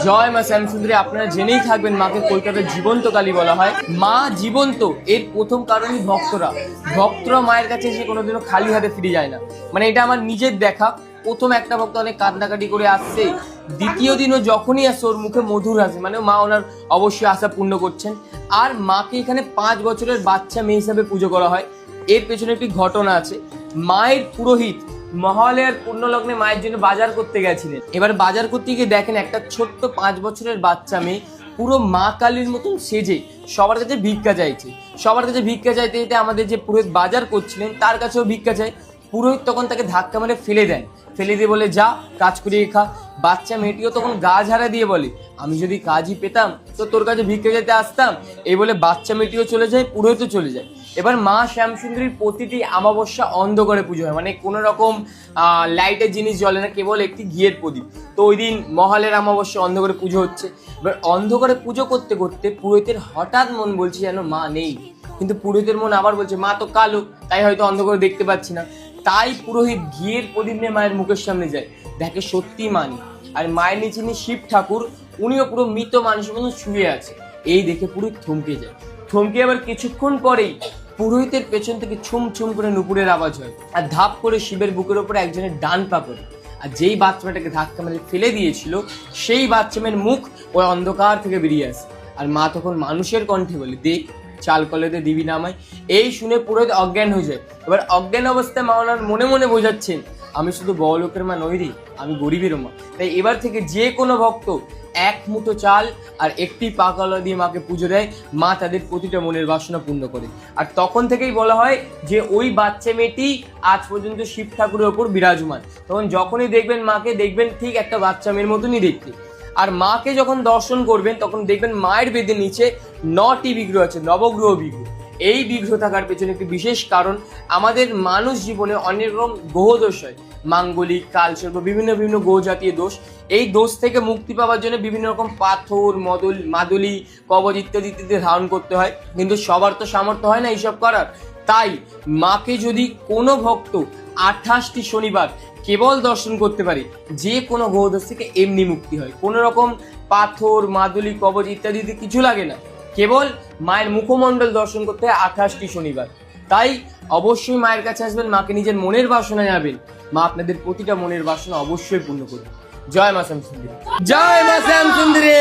জয় মা শ্যামসুন্দরী। আপনারা জেনেই থাকবেন মাকে কলকাতার জীবন্ত কালী বলা হয়। মা জীবন্ত এর প্রথম কারণই ভক্তরা মায়ের কাছে এসে কোনোদিনও খালি হাতে ফিরে যায় না। মানে এটা আমার নিজের দেখা। প্রথম একটা ভক্ত অনেক কান্নাকাটি করে আসছে, দ্বিতীয় দিনও যখনই আসছে ওর মুখে মধুর হাসি, মানে মা ওনার অবশ্যই আশা পূর্ণ করছেন। আর মাকে এখানে 5 বছরের বাচ্চা মেয়ে হিসাবে পুজো করা হয়। এর পেছনে একটি ঘটনা আছে। মায়ের পুরোহিত মহালয়ার পুণ্যলগ্নে মায়ের জন্য বাজার করতে গেছিলেন। এবার বাজার করতে গিয়ে দেখেন একটা ছোট্ট 5 বছরের বাচ্চা মেয়ে পুরো মা কালীর মতন সেজে সবার কাছে ভিক্ষা চাইতে যেতে আমাদের যে পুরোহিত বাজার করছিলেন তার কাছেও ভিক্ষা চায়। পুরোহিত তখন তাকে ধাক্কা মেরে ফেলে দিয়ে বলে যা কাজ করিয়ে খা। বাচ্চা মেয়েটিও তখন গা ঝাড়া দিয়ে বলে আমি যদি কাজই পেতাম তো তোর কাছে ভিক্ষা যেতে আসতাম। এই বলে বাচ্চা মেয়েটিও চলে যায়, পুরোহিতও চলে যায়। এবার মা শ্যামসুন্দরীর প্রতিটি অমাবস্যা অন্ধকারে পুজো হয়, মানে কোনো রকম লাইটের জিনিস জ্বলে না, কেবল একটি ঘিয়ের প্রদীপ। তো ওই দিন মহালের অমাবস্যা অন্ধকারে পুজো হচ্ছে। এবার অন্ধকারে পুজো করতে করতে পুরোহিতের হঠাৎ মন বলছে যেন মা নেই, কিন্তু পুরোহিতের মন আবার বলছে মা তো কালো, তাই হয়তো অন্ধকারে দেখতে পাচ্ছি না। তাই পুরোহিত ঘিয়ের প্রদীপ নিয়ে মায়ের মুখের সামনে যায়, দেখে সত্যি মা নেই। আর মায়ের নিচে শিব ঠাকুর, উনিও পুরো মৃত মানুষের মতো শুয়ে আছে। এই দেখে পুরোহিত থমকে আবার কিছুক্ষণ পরেই পুরোহিতের পেছন থেকে ছুম ছুম করে নুপুরের আওয়াজ হয়, আর ধাপ করে শিবের বুকের ওপরে একজনের ডান পা পড়ে। আর যেই বাচ্চাটাকে ধাক্কা মেরে ফেলে দিয়েছিল সেই বাচ্চা মেয়ের মুখ ওই অন্ধকার থেকে বেরিয়ে আসে। আর মা তখন মানুষের কণ্ঠে বলে দেখ চাল কলেতে দিবি নামায়। এই শুনে পুরোহিত অজ্ঞান হয়ে যায়। এবার অজ্ঞান অবস্থায় মা ওনার মনে মনে বোঝাচ্ছেন আমি শুধু বড় লোকের মা নই রে, আমি গরিবেরও মা। তাই এবার থেকে যে কোনো ভক্ত 1 মুঠো চাল আর একটি পাকালা দিয়ে মাকে পুজো দেয়, মা তাদের প্রতিটা মনের বাসনা পূর্ণ করে। আর তখন থেকেই বলা হয় যে ওই বাচ্চা মেয়েটি আজ পর্যন্ত শিব ঠাকুরের ওপর বিরাজমান। তখন যখনই দেখবেন মাকে, দেখবেন ঠিক একটা বাচ্চা মেয়ের মতনই দেখতে। আর মাকে যখন দর্শন করবেন তখন দেখবেন মায়ের বেদের নিচে 9টি বিগ্রহ আছে, নবগ্রহ বিগ্রহ। এই বিগ্রহ থাকার পেছনে একটি বিশেষ কারণ, আমাদের মানুষ জীবনে অনেক রকম গ্রহ দোষ হয়, মাঙ্গলিক, কালসর্প, বিভিন্ন গ্রহ জাতীয় দোষ। এই দোষ থেকে মুক্তি পাওয়ার জন্য বিভিন্ন রকম পাথর, মাদুলি, কবচ ইত্যাদি ধারণ করতে হয়, কিন্তু সবার তো সামর্থ্য হয় না এইসব করার। তাই মাকে যদি কোনো ভক্ত 28টি শনিবার কেবল দর্শন করতে পারে, যে কোনো গ্রহদোষ থেকে এমনি মুক্তি হয়। কোনো রকম পাথর, মাদুলি, কবচ ইত্যাদিতে কিছু লাগে না, কেবল মায়ের মুখমণ্ডল দর্শন করতে হয় 28টি শনিবার। তাই অবশ্যই মায়ের কাছে আসবেন, মাকে নিজের মনের বাসনা যাবেন, মা আপনাদের প্রতিটা মনের বাসনা অবশ্যই পূর্ণ করবে। জয় মা শ্যামসুন্দরী, জয় মা শ্যামসুন্দরী।